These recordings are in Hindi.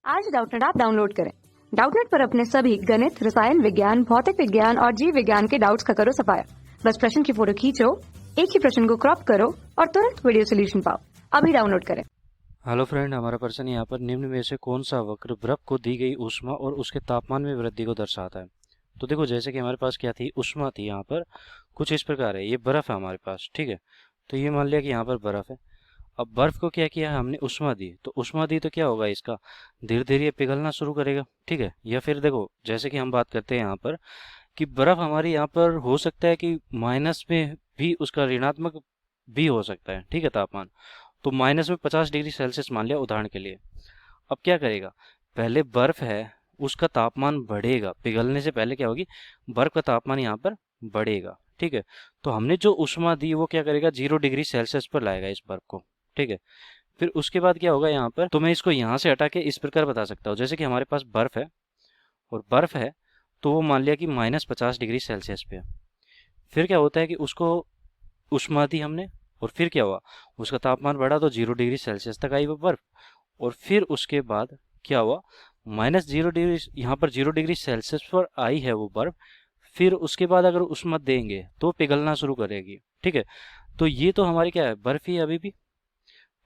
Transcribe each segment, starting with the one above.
आज डाउटनेट ऐप डाउनलोड करें। डाउटनेट पर अपने सभी गणित, रसायन विज्ञान, भौतिक विज्ञान और जीव विज्ञान के डाउट्स का करो सफाया। बस प्रश्न की फोटो खींचो, एक ही प्रश्न को क्रॉप करो और तुरंत वीडियो सोल्यूशन पाओ। अभी डाउनलोड करें। हेलो फ्रेंड, हमारा प्रश्न यहाँ पर निम्न में से कौन सा वक्र बर्फ को दी गई ऊष्मा और उसके तापमान में वृद्धि को दर्शाता है। तो देखो, जैसे कि हमारे पास क्या थी, ऊष्मा थी। यहाँ पर कुछ इस प्रकार है, ये बर्फ है हमारे पास, ठीक है। तो ये मान लिया कि यहाँ पर बर्फ है। अब बर्फ को क्या किया, हमने ऊष्मा दी। तो ऊष्मा दी तो क्या होगा, इसका धीरे धीरे ये पिघलना शुरू करेगा, ठीक है। या फिर देखो, जैसे कि हम बात करते हैं यहाँ पर कि बर्फ हमारी यहाँ पर हो सकता है कि माइनस में भी उसका ऋणात्मक भी हो सकता है, ठीक है, तापमान। तो माइनस में 50 डिग्री सेल्सियस मान लिया उदाहरण के लिए। अब क्या करेगा, पहले बर्फ है, उसका तापमान बढ़ेगा। पिघलने से पहले क्या होगी, बर्फ का तापमान यहाँ पर बढ़ेगा, ठीक है। तो हमने जो ऊष्मा दी वो क्या करेगा, 0 डिग्री सेल्सियस पर लाएगा इस बर्फ को, ठीक है। फिर उसके बाद क्या होगा यहाँ पर, तो मैं इसको यहाँ से हटा के इस प्रकार बता सकता हूँ। जैसे कि हमारे पास बर्फ है, और बर्फ है तो वो मान लिया कि -50 डिग्री सेल्सियस पे है। फिर क्या होता है कि उसको ऊष्मा दी हमने, और फिर क्या हुआ, उसका तापमान बढ़ा तो 0 डिग्री सेल्सियस तक आई वो बर्फ। और फिर उसके बाद क्या हुआ, -0 डिग्री, यहाँ पर 0 डिग्री सेल्सियस पर आई है वो बर्फ। फिर उसके बाद अगर ऊष्मा देंगे तो पिघलना शुरू करेगी, ठीक है। तो ये तो हमारी क्या है, बर्फ ही अभी भी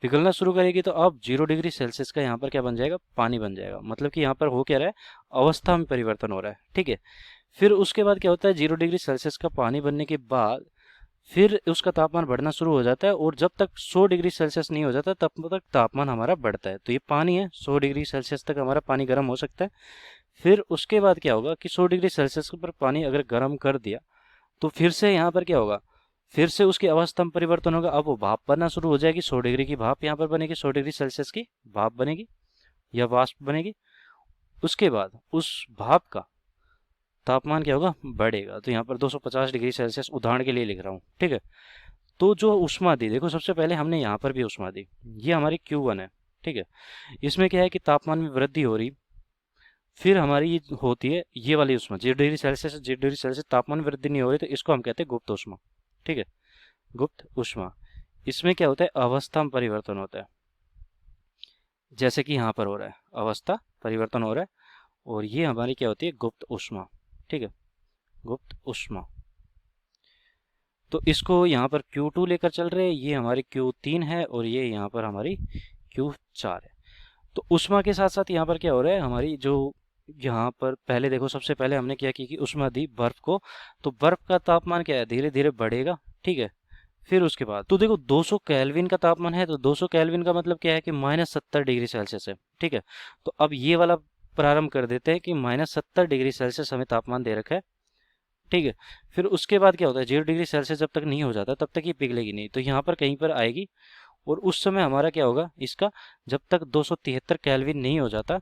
पिघलना शुरू करेगी। तो अब 0 डिग्री सेल्सियस का यहाँ पर क्या बन जाएगा, पानी बन जाएगा। मतलब कि यहाँ पर हो क्या रहा है, अवस्था में परिवर्तन हो रहा है, ठीक है। फिर उसके बाद क्या होता है, 0 डिग्री सेल्सियस का पानी बनने के बाद फिर उसका तापमान बढ़ना शुरू हो जाता है, और जब तक 100 डिग्री सेल्सियस नहीं हो जाता तब तक तापमान हमारा बढ़ता है। तो ये पानी है, 100 डिग्री सेल्सियस तक हमारा पानी गर्म हो सकता है। फिर उसके बाद क्या होगा कि 100 डिग्री सेल्सियस पर पानी अगर गर्म कर दिया तो फिर से यहाँ पर क्या होगा, फिर से उसकी अवस्था में परिवर्तन होगा। अब वो भाप बनना शुरू हो जाएगी, 100 डिग्री की भाप यहाँ पर बनेगी, 100 डिग्री सेल्सियस की भाप बनेगी या वाष्प बनेगी। उसके बाद उस भाप का तापमान क्या होगा, बढ़ेगा। तो यहाँ पर 250 डिग्री सेल्सियस उदाहरण के लिए लिख रहा हूँ, ठीक है। तो जो ऊष्मा दी, देखो सबसे पहले हमने यहाँ पर भी ऊष्मा दी, ये हमारी Q1 है, ठीक है। इसमें क्या है कि तापमान में वृद्धि हो रही। फिर हमारी ये होती है ये वाली ऊष्मा, 0 डिग्री सेल्सियस तापमान में वृद्धि नहीं हो रही, तो इसको हम कहते हैं गुप्त ऊष्मा, ठीक है, गुप्त ऊष्मा। इसमें क्या होता है, अवस्था में परिवर्तन होता है, जैसे कि यहाँ पर हो रहा है, अवस्था परिवर्तन हो रहा है। और ये हमारी क्या होती है, गुप्त ऊष्मा, ठीक है, गुप्त ऊष्मा। तो इसको यहाँ पर Q2 लेकर चल रहे हैं, ये हमारी Q3 है, और ये यहाँ पर हमारी Q4 है। तो ऊष्मा के साथ साथ यहाँ पर क्या हो रहा है, हमारी जो यहाँ पर पहले देखो, सबसे पहले हमने क्या किया कि ऊष्मा दी बर्फ को, तो बर्फ का तापमान क्या है, धीरे धीरे बढ़ेगा, ठीक है। फिर उसके बाद तो देखो 200 केल्विन का तापमान है, तो 200 केल्विन का मतलब क्या है कि -70 डिग्री सेल्सियस है, ठीक है। तो अब ये वाला प्रारंभ कर देते हैं कि -70 डिग्री सेल्सियस हमें तापमान दे रखा है, ठीक है। फिर उसके बाद क्या होता है, 0 डिग्री सेल्सियस जब तक नहीं हो जाता तब तक ये पिघलेगी नहीं, तो यहाँ पर कहीं पर आएगी। और उस समय हमारा क्या होगा, इसका जब तक 273 केल्विन नहीं हो जाता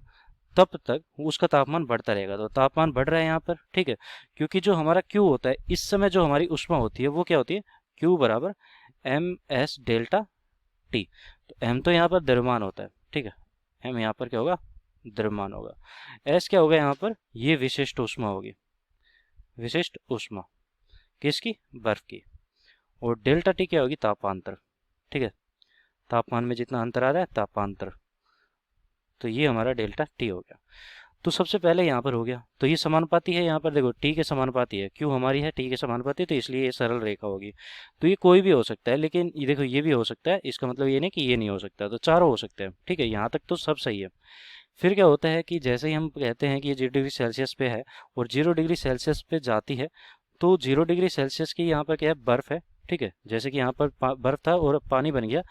तब तक उसका तापमान बढ़ता रहेगा। तो तापमान बढ़ रहा है यहाँ पर, ठीक है। क्योंकि जो हमारा Q होता है, इस समय जो हमारी ऊष्मा होती है वो क्या होती है, Q बराबर ms डेल्टा T। तो m तो यहाँ पर द्रव्यमान होता है, ठीक है। m यहाँ पर क्या होगा, द्रव्यमान होगा। s क्या होगा यहाँ पर, ये विशिष्ट ऊष्मा होगी, विशिष्ट ऊष्मा किसकी, बर्फ की। और डेल्टा टी क्या होगी, तापांतर, ठीक है। तापमान में जितना अंतर आ रहा है, तापांतर। तो ये हमारा डेल्टा टी हो गया। तो सबसे पहले यहाँ पर हो गया, तो ये समानुपाती है, यहाँ पर देखो टी के समानुपाती है, क्यों हमारी है टी के समानुपाती, तो इसलिए ये सरल रेखा होगी। तो ये कोई भी हो सकता है, लेकिन ये देखो ये भी हो सकता है, इसका मतलब ये नहीं कि ये नहीं हो सकता। तो चारों हो सकते हैं, ठीक है, यहाँ तक तो सब सही है। फिर क्या होता है कि जैसे ही हम कहते हैं कि ये 0 डिग्री सेल्सियस पे है और 0 डिग्री सेल्सियस पे जाती है, तो 0 डिग्री सेल्सियस की यहाँ पर क्या है, बर्फ है, ठीक है। जैसे कि यहाँ पर बर्फ था और पानी बन गया,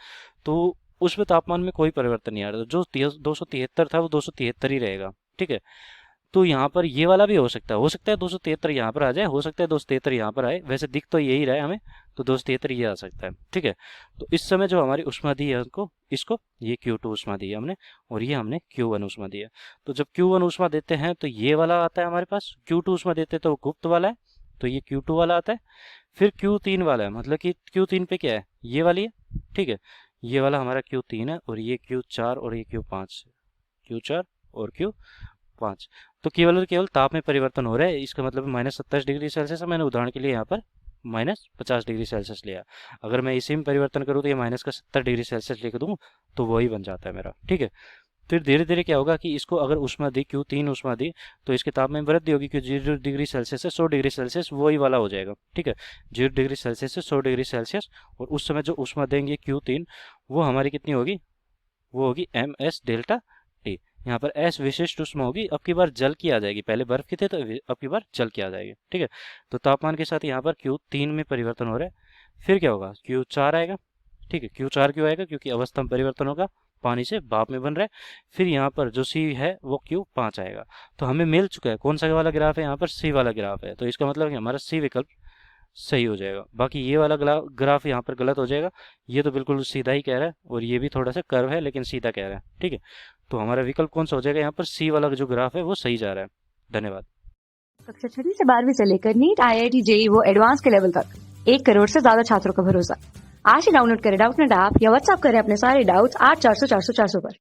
तो उसमें तापमान में कोई परिवर्तन नहीं आ रहा, तो जो 273 था वो 273 ही रहेगा, ठीक है। तो यहाँ पर ये वाला भी हो सकता है 273 यहाँ पर आ जाए, हो सकता है 273 यहाँ पर आए, वैसे दिख तो यही रहा है हमें, तो 273 ये आ सकता है, ठीक है। तो इस समय जो हमारी ऊष्मा दी है उनको, इसको ये Q2 ऊष्मा दी है हमने, और ये हमने Q1 ऊष्मा दी है। तो जब Q1 ऊष्मा देते हैं तो ये वाला आता है हमारे पास, Q2 ऊष्मा देते हैं तो गुप्त वाला है, तो ये Q2 वाला आता है। फिर Q3 वाला है, मतलब कि Q3 पे क्या है, ये वाली है, ठीक है। ये वाला हमारा Q3 है, और ये Q4 और ये Q5, Q4 और Q5। तो केवल और केवल ताप में परिवर्तन हो रहा है, इसका मतलब -27 डिग्री सेल्सियस है। मैंने उदाहरण के लिए यहाँ पर -50 डिग्री सेल्सियस लिया। अगर मैं इसी में परिवर्तन करूँ तो ये -70 डिग्री सेल्सियस लिख दूँ तो वही बन जाता है मेरा, ठीक है। फिर धीरे धीरे क्या होगा कि इसको अगर ऊष्मा दी Q3 ऊष्मा दी तो इसके तापमान में वृद्धि होगी, क्योंकि 0 डिग्री सेल्सियस से 100 डिग्री सेल्सियस वही वाला हो जाएगा। ठीक है, 0 डिग्री सेल्सियस से 100 डिग्री सेल्सियस, और उस समय जो ऊष्मा देंगे Q3 वो हमारी कितनी होगी, वो होगी ms डेल्टा T। यहाँ पर S विशिष्ट ऊष्मा होगी, अब की बार जल की आ जाएगी, पहले बर्फ की थे तो अब की बार जल की आ जाएगी। ठीक है, तो तापमान के साथ यहाँ पर Q3 में परिवर्तन हो रहा है। फिर क्या होगा, Q4 आएगा। ठीक है, Q4 क्यों आएगा, क्योंकि अवस्था में परिवर्तन होगा, पानी से भाप में बन रहा है। फिर यहाँ पर जो C है वो Q5 आएगा। तो हमें मिल चुका है कौन सा वाला ग्राफ है, यहाँ पर C वाला ग्राफ है, तो इसका मतलब कि हमारा C विकल्प सही हो जाएगा। बाकी ये वाला ग्राफ यहाँ पर गलत हो जाएगा, ये तो बिल्कुल सीधा ही कह रहा है, और ये भी थोड़ा सा कर्व है लेकिन सीधा कह रहा है। ठीक है, तो हमारा विकल्प कौन सा हो जाएगा, यहाँ पर C वाला जो ग्राफ है वो सही जा रहा है। धन्यवाद। कक्षा 6 से 12वीं से लेकर नीट, IIT, JEE वो एडवांस के लेवल तक 1 करोड़ से ज्यादा छात्रों का भरोसा। आज ही डाउनलोड करें डाउटनेट ऐप या व्हाट्सएप करें अपने सारे डाउट्स 8400 400 400 पर।